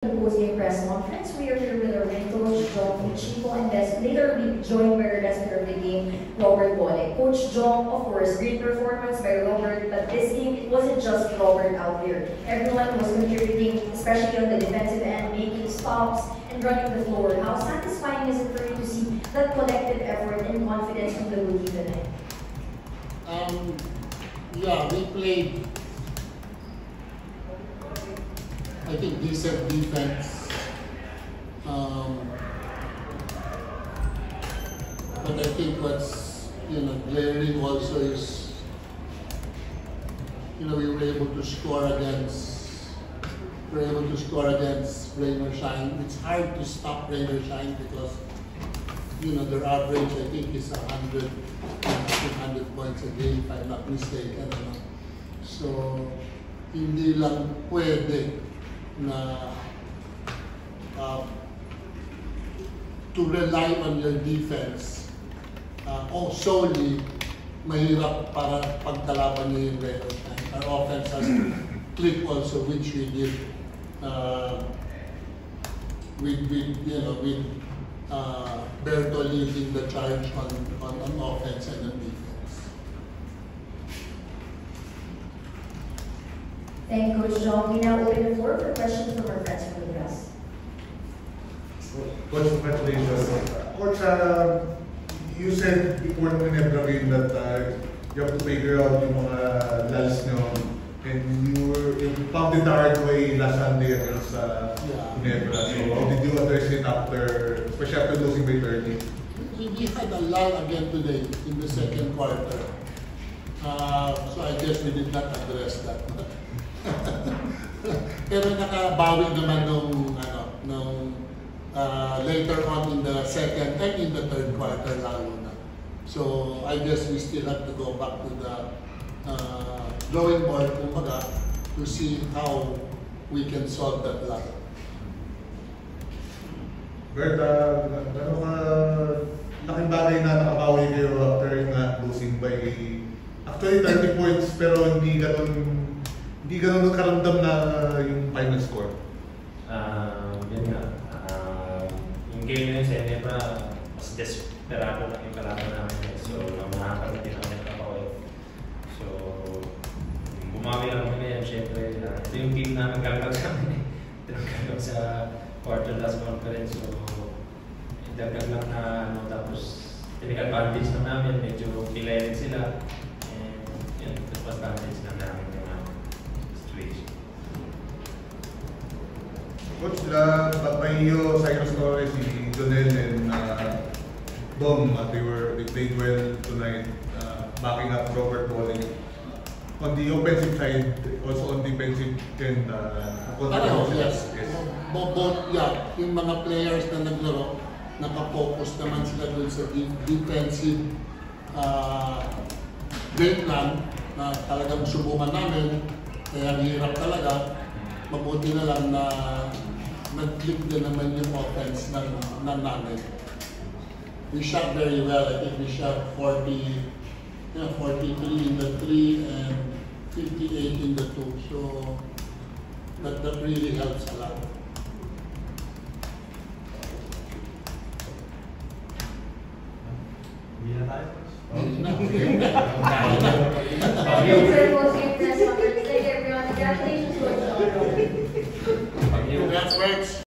Post-game press conference. We are here with our head coach, Jong Chico, and later we'll be joined by our best player of the game, Robert Bole. Coach Jong, of course, great performance by Robert, but this game, it wasn't just Robert out there. Everyone was contributing, especially on the defensive end, making stops and running the floor. How satisfying is it for you to see that collective effort and confidence from the rookie tonight? Yeah, we played, I think, decent defense. But I think what's glaring also is we were able to score against Rain or Shine. It's hard to stop Rain or Shine because their average, I think, is 100 points a game, if I'm not mistaken. So hindi lang pwede na to rely on your defense solely, mahirap para pagkalaban niyo yung Rain or Shine. Our offense has to click also, which we did with Berto leading the charge on offense and on defense. Thank you, Coach Jong. We now open the floor for questions from our friends from the press. Coach, congratulations. Coach, you said before the Ginebra game that you have to figure out yung mga lals nyo, and you found it the hard way last Sunday against Ginebra. So how did you address it after, especially after losing by 30? We had a lull again today in the second quarter. So I guess we did not address that. Pero nakabawi naman nung later on in the second and in the third quarter lalo na. So I guess we still have to go back to the drawing board kumbaga to see how we can solve that lag. Bert, laking bagay na nakabawi kayo after yung losing by actually 30 points pero hindi ganun karamdam na yung final score. Yun nga. Yung game na yun sa Ginebra, mas desperado lang yung kalaban namin. So, makakarating namin ang kapakoy. So, bumawi lang kami ngayon. Siyempre, ito yung team namin gagawin namin. Tinagagawin sa quarter last conference. So, idagdag lang na tapos tinag advantage lang namin. Medyo pilayin sila. And yun, tapos advantage lang namin yung situation. Coach, Batmayo, Cyrus Torres, si Jonel, and Dom, they played well tonight, backing up Robert Bole. On the offensive side, also on defensive end, Yes. Both, yung mga players na naglaro, nakapokus naman sila dun sa defensive game plan na talagang subukan namin, kaya hirap talaga. Mabuti na lang na nag-click din naman yung offense ng namin. We shot very well. I think we shot 43 in the 3 and 58 in the 2. So that really helps a lot. Hindi na tayo. Thank you for the post-game press conference. Thank you, everyone. Congratulations, Coach Jong. That's right.